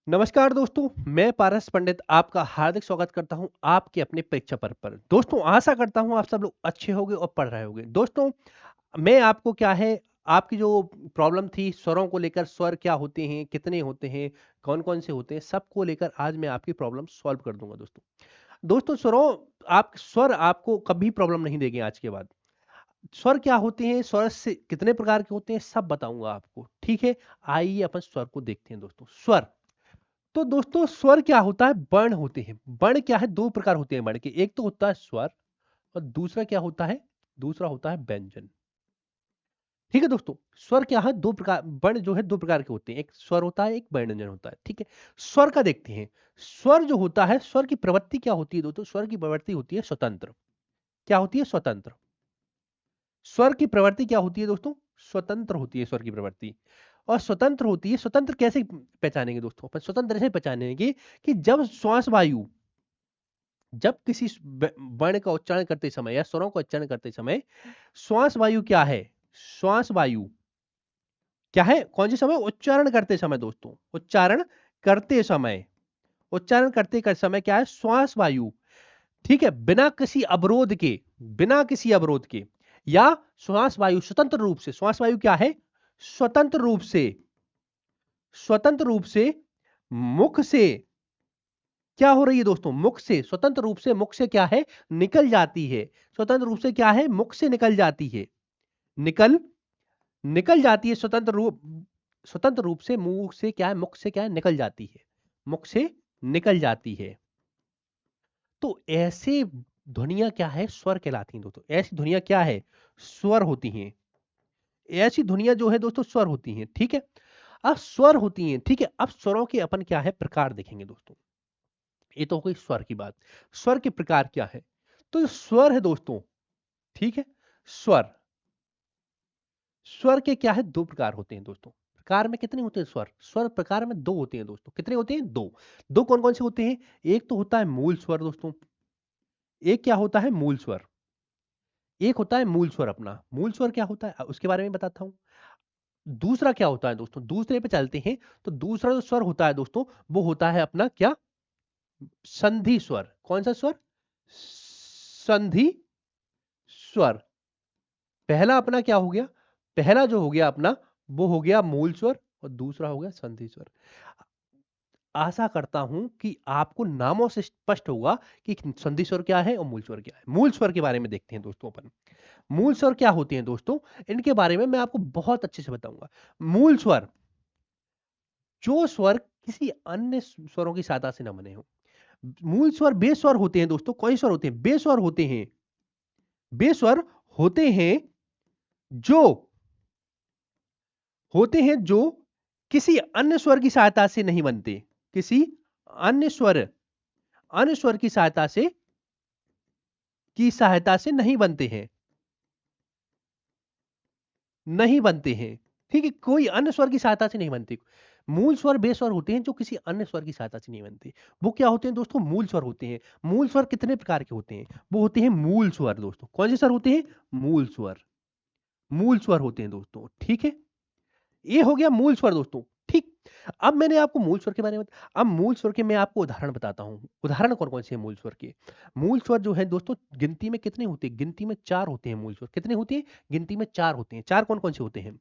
नमस्कार दोस्तों, मैं पारस पंडित आपका हार्दिक स्वागत करता हूं आपके अपने परीक्षा पर्व पर। दोस्तों, आशा करता हूं आप सब लोग अच्छे होंगे और पढ़ रहे होंगे। दोस्तों, मैं आपको क्या है, आपकी जो प्रॉब्लम थी स्वरों को लेकर, स्वर क्या होते हैं, कितने होते हैं, कौन-कौन से होते हैं, सबको लेकर आज मैं आपकी प्रॉब्लम सॉल्व कर दूंगा दोस्तों। दोस्तों, स्वर आपको कभी प्रॉब्लम नहीं देंगे आज के बाद। स्वर क्या होते हैं, स्वर से कितने प्रकार के होते हैं, सब बताऊंगा आपको। ठीक है, आइए अपन स्वर को देखते हैं दोस्तों। स्वर, तो दोस्तों स्वर क्या होता है, वर्ण होते हैं। वर्ण क्या है, दो प्रकार होते हैं वर्ण के, एक तो होता है स्वर और दूसरा क्या होता है, दूसरा होता है व्यंजन। ठीक है दोस्तों, स्वर क्या है, दो प्रकार, वर्ण जो है दो प्रकार के होते हैं, एक स्वर होता है, एक व्यंजन होता है। ठीक है, स्वर का देखते हैं। स्वर जो होता है, स्वर की प्रवृत्ति क्या होती है दोस्तों, स्वर की प्रवृत्ति होती है स्वतंत्र। क्या होती है, स्वतंत्र। स्वर की प्रवृत्ति क्या होती है दोस्तों, स्वतंत्र होती है स्वर की प्रवृत्ति। और स्वतंत्र होती है, स्वतंत्र कैसे पहचानेंगे दोस्तों, अपन स्वतंत्र ऐसे पहचानेंगे कि जब श्वास वायु, जब किसी वर्ण का उच्चारण करते समय या स्वरों का उच्चारण करते समय श्वास वायु क्या है, श्वास वायु क्या है, कौन से समय, उच्चारण करते समय दोस्तों, उच्चारण करते समय, उच्चारण करते कर समय क्या है, श्वास वायु। ठीक है, बिना किसी अवरोध के, बिना किसी अवरोध के, या श्वास वायु स्वतंत्र रूप से, श्वास वायु क्या है, स्वतंत्र रूप से, स्वतंत्र रूप से मुख से क्या हो रही है दोस्तों, मुख से, स्वतंत्र रूप से मुख से क्या है, निकल जाती है। स्वतंत्र रूप से क्या है, मुख से निकल जाती है, निकल निकल जाती है, स्वतंत्र रूप से मुंह से क्या है, मुख से क्या है, निकल जाती है, मुख से निकल जाती है। तो ऐसे ध्वनियां क्या है, स्वर कहलाती हैं दोस्तों। ऐसी ध्वनियां क्या है, स्वर होती हैं। ऐसी ध्वनियां जो है दोस्तों स्वर होती हैं। ठीक है, अब स्वर होती हैं। ठीक है, अब स्वरों के अपन क्या है, प्रकार देखेंगे दोस्तों। ये तो हो गई स्वर की बात। स्वर के प्रकार क्या है, तो स्वर है दोस्तों, ठीक है, स्वर, स्वर के क्या है, दो प्रकार होते हैं दोस्तों। प्रकार में कितने होते हैं स्वर, स्वर प्रकार में दो होते हैं दोस्तों। कितने होते हैं, दो। दो कौन कौन से होते हैं, एक तो होता है मूल स्वर दोस्तों, एक क्या होता है, मूल स्वर। एक होता है मूल स्वर, अपना मूल स्वर क्या होता है उसके बारे में बताता हूं। दूसरा क्या होता है दोस्तों, दूसरे पे चलते हैं। तो दूसरा जो स्वर होता है दोस्तों, वो होता है अपना क्या, संधि स्वर। कौन सा स्वर, संधि स्वर। पहला अपना क्या हो गया, पहला जो हो गया अपना, वो हो गया मूल स्वर और दूसरा हो गया संधि स्वर। आशा करता हूं कि आपको नामों से स्पष्ट होगा कि संधि स्वर क्या है और मूल स्वर क्या है। मूल स्वर के बारे में देखते हैं दोस्तों अपन। मूल स्वर क्या होते हैं दोस्तों, इनके बारे में मैं आपको बहुत अच्छे से बताऊंगा। मूल स्वर, जो स्वर किसी अन्य स्वरों की सहायता से न बने हो। मूल स्वर बेस्वर होते हैं दोस्तों। कौन स्वर होते हैं, बेस्वर होते हैं। बेस्वर होते हैं जो, होते हैं जो किसी अन्य स्वर की सहायता से नहीं बनते। किसी अन्य स्वर, अन्य स्वर की सहायता से नहीं बनते हैं, नहीं बनते हैं। ठीक है, कोई अन्य स्वर की सहायता से नहीं बनते। मूल स्वर बेस्वर होते हैं जो किसी अन्य स्वर की सहायता से नहीं बनते। वो क्या होते हैं दोस्तों, मूल स्वर होते हैं। मूल स्वर कितने प्रकार के होते हैं, वो होते हैं मूल स्वर दोस्तों। कौन से स्वर होते हैं, मूल स्वर, मूल स्वर होते हैं दोस्तों। ठीक है, ये हो गया मूल स्वर दोस्तों। ठीक, अब मैंने आपको मूल स्वर के बारे में, अब मूल स्वर के मैं आपको उदाहरण बताता हूं। उदाहरण कौन कौन से हैं मूल स्वर के। मूल स्वर जो है दोस्तों, गिनती में कितने होते हैं, गिनती में चार होते हैं मूल स्वर। कितने होते हैं, गिनती में चार होते हैं। चार कौन कौन से होते हैं,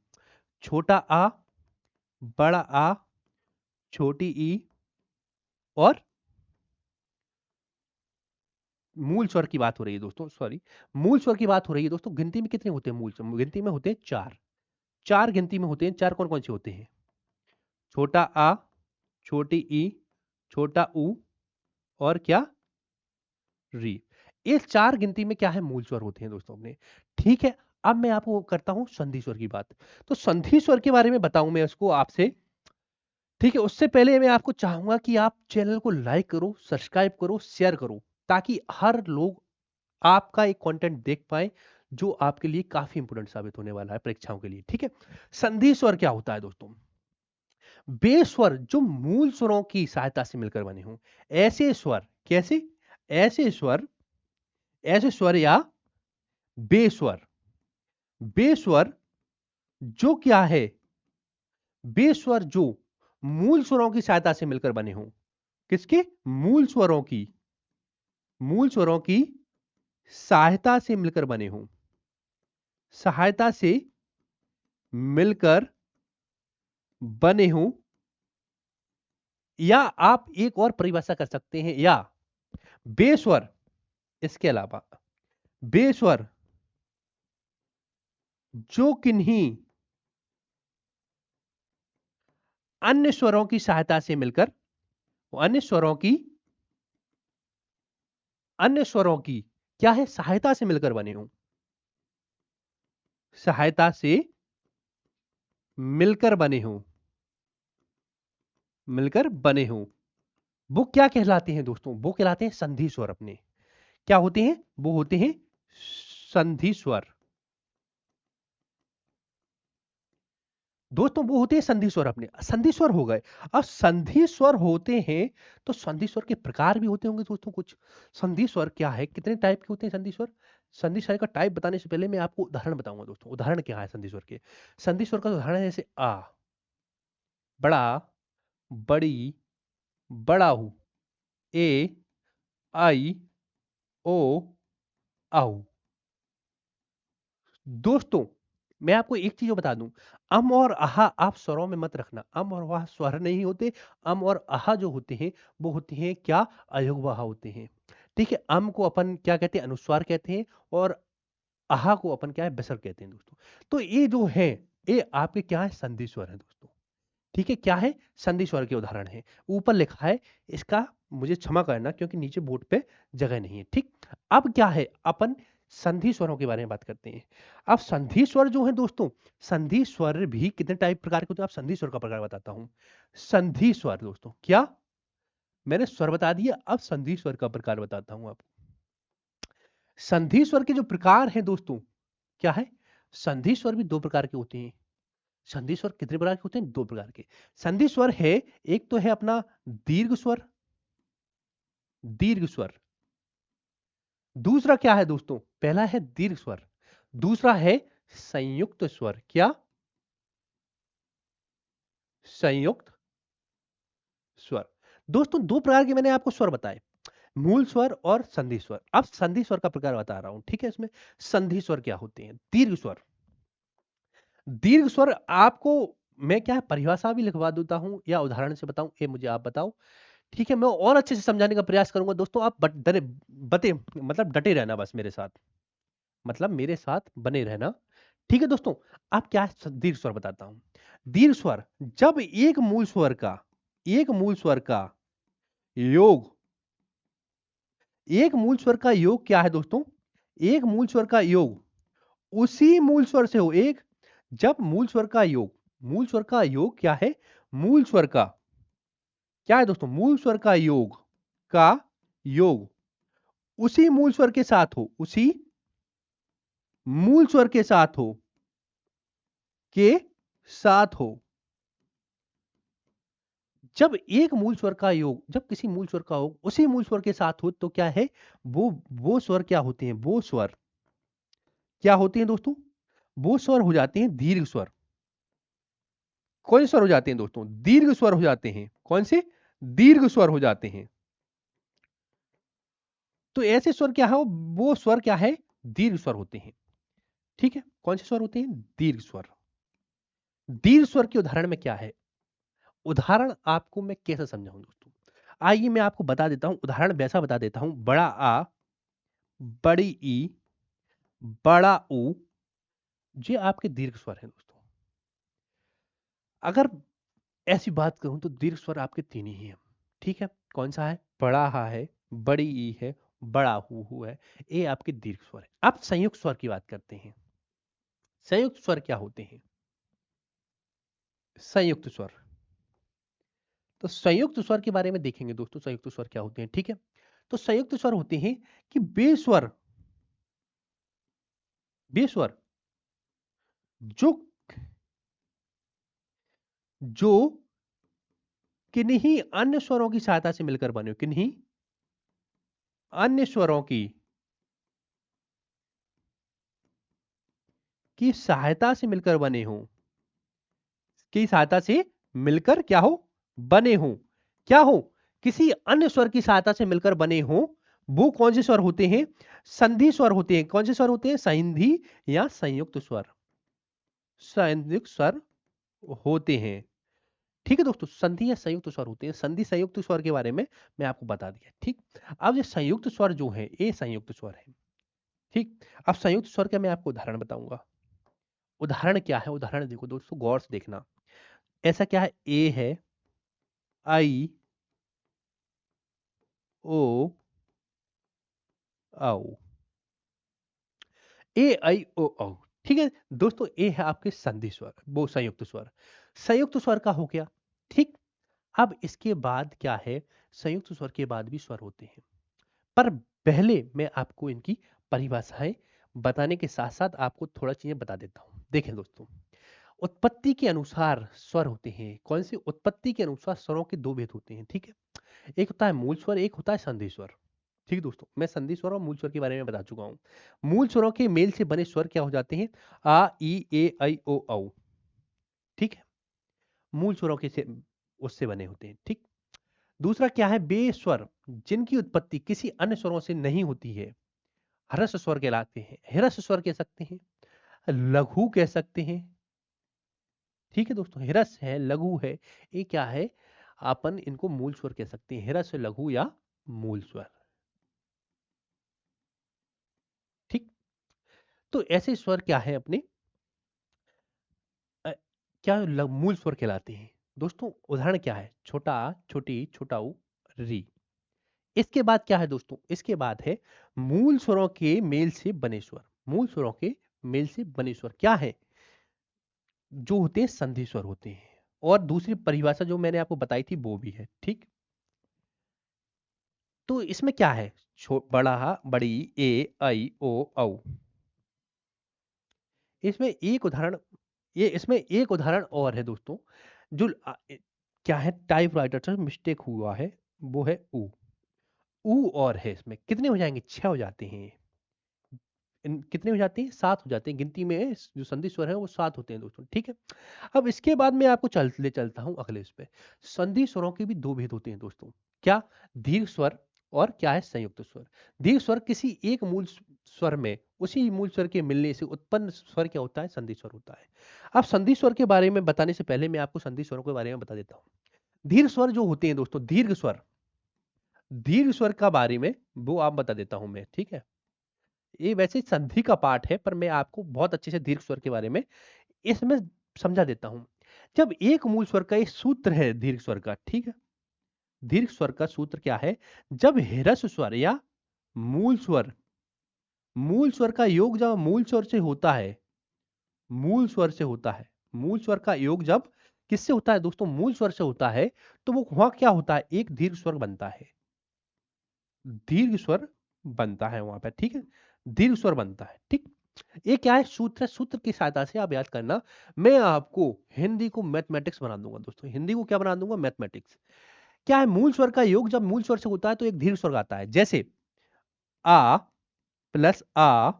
छोटा आ, बड़ा आ, छोटी ई और, मूल स्वर की बात हो रही है दोस्तों, सॉरी, मूल स्वर की बात हो रही है दोस्तों। गिनती में कितने होते हैं मूल स्वर, गिनती में होते हैं चार। चार गिनती में होते हैं। चार कौन कौन से होते हैं, छोटा आ, छोटी ई, छोटा ऊ और क्या, री। ये चार गिनती में क्या है, मूल स्वर होते हैं दोस्तों अपने। ठीक है, अब मैं आपको करता हूं संधि स्वर की बात। तो संधि स्वर के बारे में बताऊं मैं उसको आपसे। ठीक है, उससे पहले मैं आपको चाहूंगा कि आप चैनल को लाइक करो, सब्सक्राइब करो, शेयर करो, ताकि हर लोग आपका एक कंटेंट देख पाए जो आपके लिए काफी इंपोर्टेंट साबित होने वाला है परीक्षाओं के लिए। ठीक है, संधि स्वर क्या होता है दोस्तों, बेस्वर जो मूल स्वरों की सहायता से मिलकर बने हों। ऐसे स्वर, कैसे, ऐसे स्वर, ऐसे स्वर या बेस्वर, बेस्वर जो क्या है, बेस्वर जो मूल स्वरों की सहायता से मिलकर बने हों। किसके? मूल स्वरों की सहायता से मिलकर बने हों। सहायता से मिलकर बने हों, या आप एक और परिभाषा कर सकते हैं, या बेस्वर, इसके अलावा बेस्वर जो किन्हीं अन्य स्वरों की सहायता से मिलकर, अन्य स्वरों की अन्य स्वरों की क्या है? सहायता से मिलकर बने हों। सहायता से मिलकर बने हों। मिलकर बने हों, वो क्या कहलाते हैं दोस्तों? वो कहलाते हैं संधि स्वर अपने। क्या होते हैं? वो होते हैं संधि स्वर। दोस्तों वो होते हैं संधि स्वर अपने। संधि स्वर हो गए। अब संधि स्वर होते हैं तो संधि स्वर के प्रकार भी होते होंगे दोस्तों कुछ। संधि स्वर क्या है? कितने टाइप के होते हैं संधि स्वर? संधि स्वर का टाइप बताने से पहले मैं आपको उदाहरण बताऊंगा दोस्तों। उदाहरण क्या है संधि स्वर के? संधि स्वर का उदाहरण है जैसे आ, बड़ा, बड़ी, बड़ाऊ, ए, आई, ओ, आऊ। दोस्तों मैं आपको एक चीज बता दूं, अम और आहा आप स्वरों में मत रखना। अम और वाह स्वर नहीं होते। अम और आहा जो होते हैं वो होते हैं क्या? अयोगवाह होते हैं। ठीक है, अम को अपन क्या कहते हैं? अनुस्वार कहते हैं, और आहा को अपन क्या है? बसर कहते हैं दोस्तों। तो ये जो है, ये आपके क्या है? संधि स्वर है दोस्तों। ठीक है, क्या है? संधि स्वर के उदाहरण है। ऊपर लिखा है, इसका मुझे क्षमा करना क्योंकि नीचे बोर्ड पे जगह नहीं है। ठीक, अब क्या है? अपन संधि स्वरों के बारे में बात करते हैं। अब संधि स्वर जो है दोस्तों, संधि स्वर भी कितने टाइप प्रकार के होते हैं? आप संधि स्वर का प्रकार बताता हूं। संधि स्वर दोस्तों, क्या मैंने स्वर बता दिया, अब संधि स्वर का प्रकार बताता हूं आपको। संधि स्वर के जो प्रकार हैं दोस्तों, क्या है? संधि स्वर भी दो प्रकार के होते हैं। संधि स्वर कितने प्रकार के होते हैं? दो प्रकार के संधि स्वर है। एक तो है अपना दीर्घ स्वर, दीर्घ स्वर। दूसरा क्या है दोस्तों? पहला है दीर्घ स्वर, दूसरा है संयुक्त स्वर। क्या? संयुक्त स्वर। दोस्तों दो प्रकार के मैंने आपको स्वर बताए, मूल स्वर और संधि स्वर। अब संधि स्वर का प्रकार बता रहा हूं। ठीक है, इसमें संधि स्वर क्या होते हैं? दीर्घ स्वर। दीर्घ स्वर आपको मैं क्या है? परिभाषा भी लिखवा देता हूं या उदाहरण से बताऊं, ये मुझे आप बताओ। ठीक है, मैं और अच्छे से समझाने का प्रयास करूंगा दोस्तों। आप बते मतलब डटे रहना बस मेरे साथ, मतलब मेरे साथ बने रहना। ठीक है दोस्तों, आप क्या है? दीर्घ स्वर बताता हूं। दीर्घ स्वर, जब एक मूल स्वर का योग, एक मूल स्वर का योग क्या है दोस्तों? एक मूल स्वर का योग उसी मूल स्वर से हो। एक, जब मूल स्वर का योग, मूल स्वर का योग क्या है? मूल स्वर का क्या है दोस्तों? मूल स्वर का योग उसी मूल स्वर के साथ हो, उसी मूल स्वर के साथ हो, के साथ हो। जब एक मूल स्वर का योग, जब किसी मूल स्वर का योग उसी मूल स्वर के साथ हो तो क्या है? वो स्वर क्या होते हैं? वो स्वर क्या होते हैं दोस्तों? वो स्वर हो जाते हैं दीर्घ स्वर। कौन से स्वर हो जाते हैं दोस्तों? दीर्घ स्वर हो जाते हैं। कौन से? दीर्घ स्वर हो जाते हैं। तो ऐसे स्वर क्या है? वो स्वर क्या है? दीर्घ स्वर होते हैं। ठीक है, कौन से स्वर होते हैं? दीर्घ स्वर। दीर्घ स्वर के उदाहरण में क्या है? उदाहरण आपको मैं कैसे समझाऊं दोस्तों? आइए मैं आपको बता देता हूं, उदाहरण वैसा बता देता हूं। बड़ा आ, बड़ी ई, बड़ा ऊ, ये आपके दीर्घ स्वर हैं दोस्तों। अगर ऐसी बात करूं तो दीर्घ स्वर आपके तीन ही हैं। ठीक है, कौन सा है? बड़ा हा है, बड़ी ई है, बड़ा हु है। ये आपके दीर्घ स्वर है। अब संयुक्त स्वर की बात करते हैं। संयुक्त स्वर क्या होते हैं? संयुक्त स्वर, तो संयुक्त स्वर के बारे में देखेंगे दोस्तों। संयुक्त स्वर क्या होते हैं? ठीक है, तो संयुक्त स्वर होते हैं कि बेस्वर जो जो किन्हीं अन्य स्वरों की सहायता से मिलकर बने हो, किन्हीं अन्य स्वरों की सहायता से मिलकर बने हो, की सहायता से मिलकर क्या हो? बने हों, क्या हो, किसी अन्य स्वर की सहायता से मिलकर बने हों, वो कौन से स्वर होते हैं? संधि स्वर होते हैं। कौन से स्वर होते हैं? संधि या संयुक्त स्वर। संयुक्त स्वर होते हैं। ठीक है दोस्तों, संधि या संयुक्त स्वर होते हैं। संधि संयुक्त स्वर के बारे में मैं आपको बता दिया। ठीक, अब ये संयुक्त स्वर जो है, ये संयुक्त स्वर है। ठीक, अब संयुक्त स्वर का मैं आपको उदाहरण बताऊंगा। उदाहरण क्या है? उदाहरण देखो दोस्तों, गौर से देखना। ऐसा क्या है? ए है, आई, ओ, औ। ए आई ओ औ। ठीक है दोस्तों, ए है आपके संधि स्वर, वो संयुक्त स्वर। संयुक्त स्वर का हो गया। ठीक, अब इसके बाद क्या है? संयुक्त स्वर के बाद भी स्वर होते हैं, पर पहले मैं आपको इनकी परिभाषाएं बताने के साथ साथ आपको थोड़ा चीजें बता देता हूं। देखें दोस्तों, उत्पत्ति के अनुसार स्वर होते हैं। कौन सी? उत्पत्ति के अनुसार स्वरों के दो भेद होते हैं। ठीक है, एक होता है मूल स्वर, एक होता है संधि स्वर। ठीक है दोस्तों, मैं संधि स्वर और मूल स्वर के बारे में बता चुका हूं। मूल स्वरों के मेल से बने स्वर क्या हो जाते हैं? आ, ई, ए, आई, ओ, औ। ठीक है, मूल स्वरों के से उससे बने होते हैं। ठीक, दूसरा क्या है? बे स्वर, जिनकी उत्पत्ति किसी अन्य स्वरों से नहीं होती है, ह्रस्व स्वर कहलाते हैं। ह्रस्व स्वर कह सकते हैं, लघु कह सकते हैं। ठीक है दोस्तों, ह्रस्व है, लघु है, ये क्या है? अपन इनको मूल स्वर कह सकते हैं, ह्रस्व, लघु या मूल स्वर। ठीक, तो ऐसे स्वर क्या है अपने? अ, क्या मूल स्वर कहलाते हैं। दोस्तों उदाहरण क्या है? छोटा आ, छोटी ई, छोटा ऊ, री। इसके बाद क्या है दोस्तों? इसके बाद है मूल स्वरों के मेल से बने स्वर। मूल स्वरों के मेल से बने स्वर क्या है? जो होते हैं संधि स्वर होते हैं। और दूसरी परिभाषा जो मैंने आपको बताई थी वो भी है। ठीक, तो इसमें क्या है? बड़ा, बड़ी, ए, आई, ओ, औ। इसमें एक उदाहरण, ये इसमें एक उदाहरण और है दोस्तों, जो क्या है, टाइपराइटर से मिस्टेक हुआ है, वो है ऊ। ऊ और है, इसमें कितने हो जाएंगे? 6 हो जाते हैं। कितने हो जाते हैं? 7 हो जाते हैं। गिनती में जो संधि स्वर है वो 7 होते हैं दोस्तों। ठीक है, अब इसके बाद मैं आपको ले चलता हूं अगले इस पे। संधि स्वरों के भी दो भेद होते हैं दोस्तों। क्या? दीर्घ स्वर और क्या है? संयुक्त स्वर। दीर्घ स्वर किसी एक मूल स्वर में उसी मूल स्वर के मिलने से उत्पन्न स्वर क्या होता है? संधि स्वर होता है। अब संधि स्वर के बारे में बताने से पहले मैं आपको संधि स्वरों के बारे में बता देता हूँ। दीर्घ स्वर जो होते हैं दोस्तों, दीर्घ स्वर, दीर्घ स्वर का बारे में वो आप बता देता हूं मैं। ठीक है, ये वैसे संधि का पार्ट है, पर मैं आपको बहुत अच्छे से दीर्घ स्वर के बारे में इसमें समझा देता हूं। जब एक मूल स्वर का एक सूत्र है दीर्घ स्वर का। ठीक है, दीर्घ स्वर का सूत्र क्या है? जब ह्रस्व स्वर या मूल स्वर, मूल स्वर का योग जब मूल स्वर से होता है, मूल स्वर से होता है, मूल स्वर का योग जब किससे होता है दोस्तों? मूल स्वर से होता है, तो वो वहां क्या होता है? एक दीर्घ स्वर बनता है। दीर्घ स्वर बनता है वहां पर। ठीक है, दीर्घ स्वर बनता है। ठीक, ये क्या है? सूत्र है। सूत्र की सहायता से आप याद करना। मैं आपको हिंदी को मैथमेटिक्स बना दूंगा दोस्तों। हिंदी को क्या बना दूंगा? मैथमेटिक्स। क्या है? मूल स्वर का योग जब मूल स्वर से होता है तो एक दीर्घ स्वर आता है। जैसे आ प्लस आ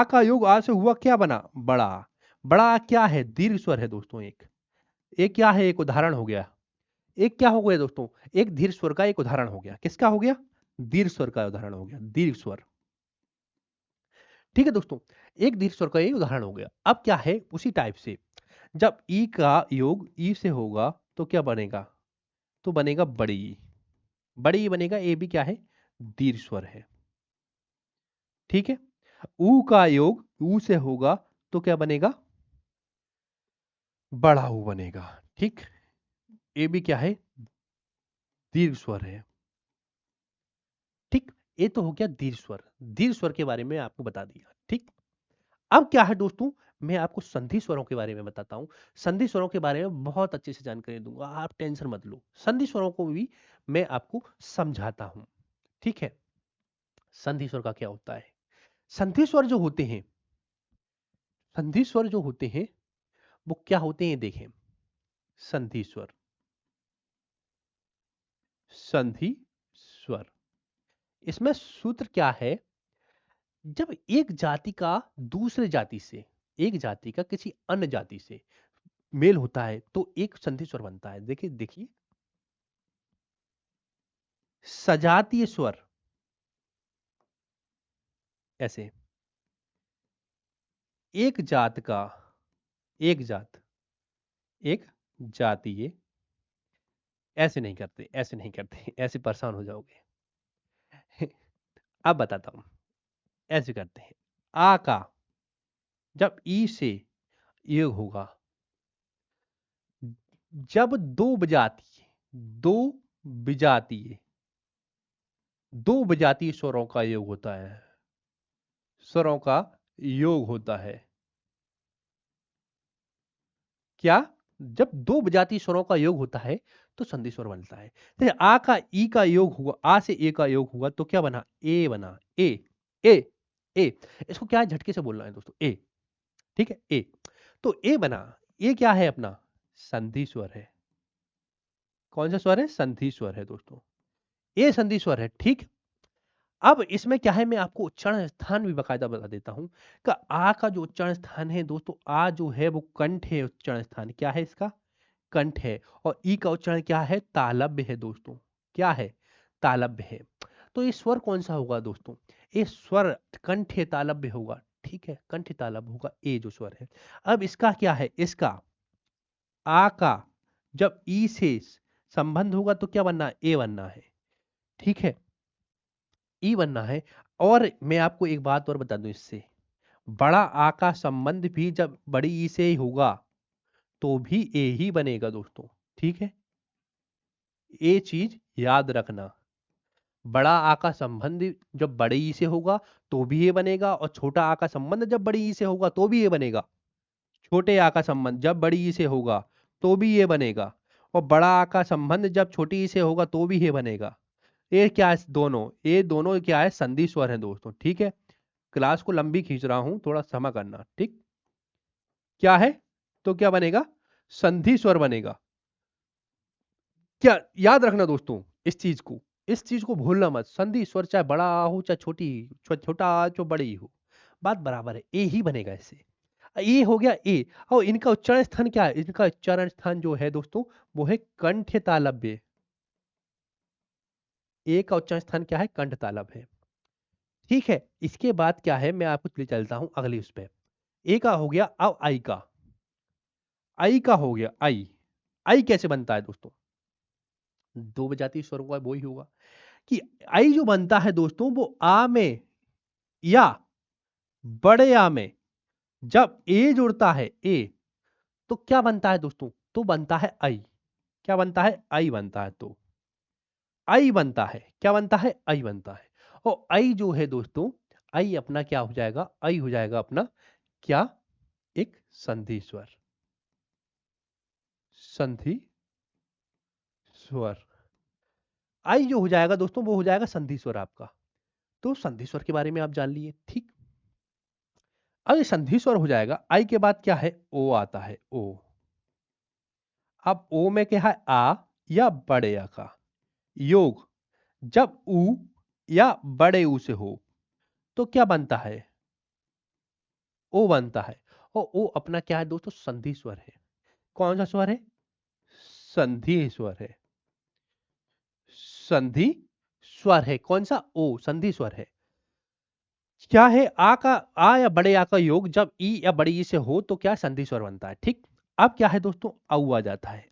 का योग आ से हुआ, क्या बना? बड़ा आ। बड़ा आ क्या है? दीर्घ स्वर है दोस्तों। एक क्या है? एक उदाहरण हो गया। एक क्या हो गया दोस्तों? एक दीर्घ स्वर का एक उदाहरण हो गया। किसका हो गया? दीर्घ स्वर का उदाहरण हो गया, दीर्घ स्वर। ठीक है दोस्तों, एक दीर्घ स्वर का ये उदाहरण हो गया। अब क्या है? उसी टाइप से जब ई का योग ई से होगा तो क्या बनेगा? तो बनेगा बड़ी ई। बड़ी ई बनेगा। ए भी क्या है? दीर्घ स्वर है। ठीक है, ऊ का योग ऊ से होगा तो क्या बनेगा? बड़ा ऊ बनेगा। ठीक, ए भी क्या है? दीर्घ स्वर है। ठीक, ये तो हो गया दीर्घ स्वर। दीर्घ स्वर के बारे में आपको बता दिया। ठीक, अब क्या है दोस्तों? मैं आपको संधि स्वरों के बारे में बताता हूं। संधि स्वरों के बारे में बहुत अच्छे से जानकारी दूंगा, आप टेंशन मत लो। संधि स्वरों को भी मैं आपको समझाता हूं। ठीक है, संधि स्वर का क्या होता है? संधि स्वर जो होते हैं, संधि स्वर जो होते हैं वो क्या होते हैं? देखें, संधि स्वर, संधि स्वर, इसमें सूत्र क्या है? जब एक जाति का दूसरे जाति से, एक जाति का किसी अन्य जाति से मेल होता है तो एक संधि स्वर बनता है। देखिए देखिए, सजातीय स्वर, ऐसे एक जात का, एक जात, एक जातीय, ऐसे नहीं करते, ऐसे नहीं करते, ऐसे परेशान हो जाओगे। अब बताता हूं, ऐसे करते हैं। आ का जब ई से योग होगा, जब दो विजातीय, दो विजातीय, दो विजातीय स्वरों का योग होता है, स्वरों का योग होता है, क्या, जब दो विजातीय स्वरों का योग होता है तो संधि स्वर बनता है। देखिए आ का ई का योग हुआ, आ से ए का योग हुआ तो क्या बना, ए बना, ए, ए, ए। इसको क्या है, झटके से बोलना है दोस्तों, ए, ठीक है, ए। तो ए बना, ए क्या है अपना, संधि स्वर है। कौन सा स्वर है, संधि स्वर है दोस्तों, ए संधि स्वर है, ठीक। अब इसमें क्या है, मैं आपको उच्चारण स्थान भी बकायदा बता देता हूं कि आ का जो उच्चारण स्थान है दोस्तों, आ जो है वो कंठ है, उच्चारण स्थान क्या है इसका, कंठ है। और ई का उच्चारण क्या है, तालव्य है दोस्तों, क्या है, तालव्य है। तो ये स्वर कौन सा होगा दोस्तों, ये स्वर कंठ तालव्य होगा, ठीक है, कंठ तालव्य होगा, ए जो स्वर है। अब इसका क्या है, इसका आ का जब ई से संबंध होगा तो क्या बनना है, ए बनना है, ठीक है, ई बनना है। और मैं आपको एक बात और बता दूं, इससे बड़ा आ का संबंध भी जब बड़ी ई से ही होगा तो भी ए ही बनेगा दोस्तों, ठीक है, ये चीज याद रखना। बड़ा आ का संबंध जब बड़े ई से होगा तो भी ये बनेगा, और छोटा आ का संबंध जब बड़ी ई से होगा तो भी ये बनेगा। छोटे आ का संबंध जब बड़ी ई से होगा तो भी ये बनेगा, और बड़ा आ का संबंध जब छोटी ई से होगा तो भी ये बनेगा। ये क्या है, दोनों, ये दोनों क्या है, संधि स्वर है दोस्तों, ठीक है। क्लास को लंबी खींच रहा हूं, थोड़ा क्षमा करना, ठीक। क्या है, तो क्या बनेगा, संधि स्वर बनेगा। क्या याद रखना दोस्तों, इस चीज को भूलना मत, संधि स्वर चाहे बड़ा आ हो चाहे छोटी, छोटा आ चाहे बड़ी हो, बात बराबर है, ए ही बनेगा इससे। ये हो गया ए। और इनका उच्चारण स्थान क्या है, इनका उच्चारण स्थान जो है दोस्तों वो है कंठ तालव्य। ए का उच्चारण स्थान क्या है, कंठ तालव्य है, ठीक है। इसके बाद क्या है, मैं आपको ले चलता हूं अगली उस पे। ए का हो गया, अब आई का, आई का हो गया, आई, आई कैसे बनता है दोस्तों, दो विजातीय स्वरों का वो ही होगा कि आई जो बनता है दोस्तों वो आ में या बड़े आ में जब ए जुड़ता है, ए, तो क्या बनता है दोस्तों, तो बनता है आई। क्या बनता है, आई बनता है, तो आई बनता है, क्या बनता है, आई बनता है। और आई जो है दोस्तों, आई अपना क्या हो जाएगा, आई हो जाएगा अपना क्या, एक संधि स्वर, संधि स्वर। आई जो हो जाएगा दोस्तों वो हो जाएगा संधि स्वर आपका। तो संधि स्वर के बारे में आप जान लिए, ठीक। अब ये संधि स्वर हो जाएगा, आई के बाद क्या है, ओ आता है, ओ। अब ओ में क्या है, आ या बड़े आ का योग जब ऊ या बड़े ऊ से हो तो क्या बनता है, ओ बनता है। और ओ अपना क्या है दोस्तों, संधि स्वर है। कौन सा स्वर है, संधि स्वर है, संधि स्वर है, कौन सा, ओ संधि स्वर है। क्या है, आ का, आ या बड़े आ का योग जब ई या बड़ी ई से हो तो क्या संधि स्वर बनता है, ठीक। अब क्या है दोस्तों, औ आ जाता है,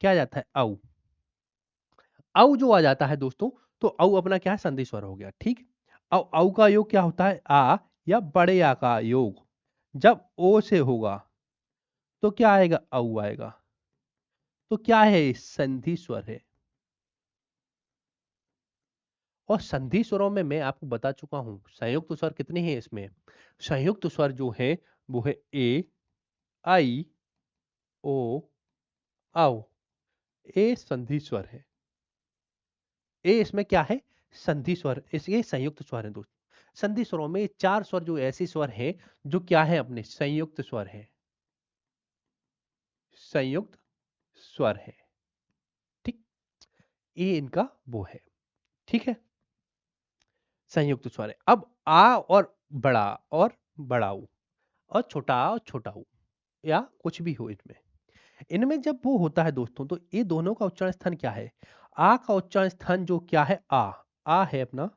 क्या आ जाता है, औ। औ जो आ जाता है दोस्तों, तो औ अपना क्या है, संधि स्वर हो गया, ठीक। अब औ का योग क्या होता है, आ या बड़े आ का योग जब ओ से होगा तो क्या आएगा, औ आएगा। तो क्या है, संधि स्वर है। और संधि स्वरों में मैं आपको बता चुका हूं संयुक्त स्वर कितने हैं इसमें, संयुक्त स्वर जो है वो है ए, आई, ओ, औ। ए संधि स्वर है, ए इसमें क्या है, संधि स्वर, इसके संयुक्त स्वर है दोस्तों। संधि स्वरों में चार स्वर जो ऐसे स्वर हैं जो क्या है, अपने संयुक्त स्वर है, संयुक्त स्वर है, ठीक। ये इनका वो है, ठीक है, संयुक्त स्वर है। अब आ और बड़ा और बड़ाऊ और छोटा आ और छोटा ऊ या कुछ भी हो इनमें, इनमें जब वो होता है दोस्तों तो ये दोनों का उच्चारण स्थान क्या है, आ का उच्चारण स्थान जो क्या है, आ है अपना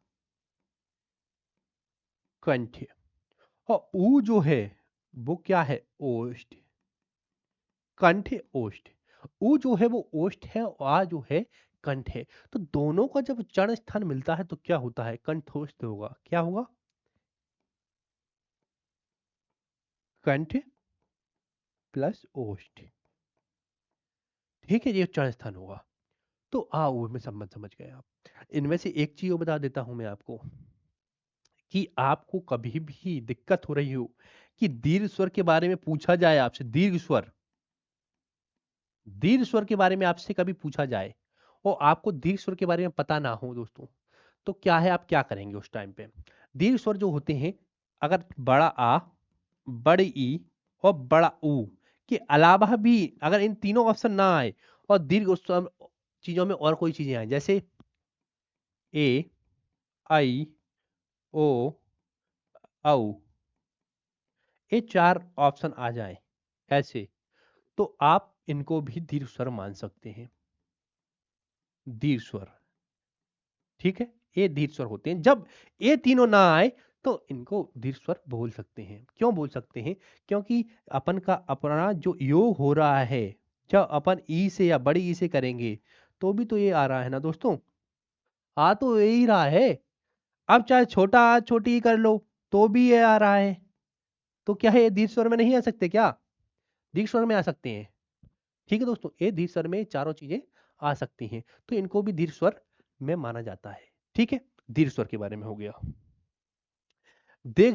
कंठ, और ऊ जो है वो क्या है, ओष्ठ। कंठ ओष्ठ, ऊ जो है वो ओष्ठ है और आ जो है कंठ है। तो दोनों का जब उच्चारण स्थान मिलता है तो क्या होता है, कंठोष्ठ होगा। क्या होगा, कंठ प्लस ओष्ठ। ठीक है, ये उच्चारण स्थान होगा। तो आ ऊ में संबंध समझ गए आप। इनमें से एक चीज और बता देता हूं मैं आपको, कि आपको कभी भी दिक्कत हो रही हो कि दीर्घ स्वर के बारे में पूछा जाए आपसे, दीर्घ स्वर के बारे में आपसे कभी पूछा जाए और आपको दीर्घ स्वर के बारे में पता ना हो दोस्तों, तो क्या है, आप क्या करेंगे उस टाइम पे। दीर्घ स्वर जो होते हैं, अगर बड़ा आ, बड़ी ई और बड़ा ऊ के अलावा भी अगर इन तीनों ऑप्शन ना आए और दीर्घ स्वर चीजों में और कोई चीजें आए, जैसे ए, आई, ओ, औ, ये चार ऑप्शन आ जाए ऐसे, तो आप इनको भी दीर्घ स्वर मान सकते हैं। दीर्घ स्वर, ठीक है, ये दीर्घ स्वर होते हैं। जब ये तीनों ना आए तो इनको दीर्घ स्वर बोल सकते हैं। क्यों बोल सकते हैं, क्योंकि अपन का अपना जो योग हो रहा है, जब अपन ई से या बड़ी ई से करेंगे तो भी तो ये आ रहा है ना दोस्तों, आ तो यही रहा है। अब चाहे छोटा आ छोटी ई कर लो तो भी ये आ रहा है। तो क्या है, ये दीर्घ स्वर में नहीं आ सकते क्या, दीर्घ स्वर में आ सकते हैं। ठीक है दोस्तों, ये दीर्घ स्वर में चारों चीजें आ सकती हैं, तो इनको भी दीर्घ स्वर में माना जाता है। ठीक है, दीर्घ स्वर के बारे में हो गया। देख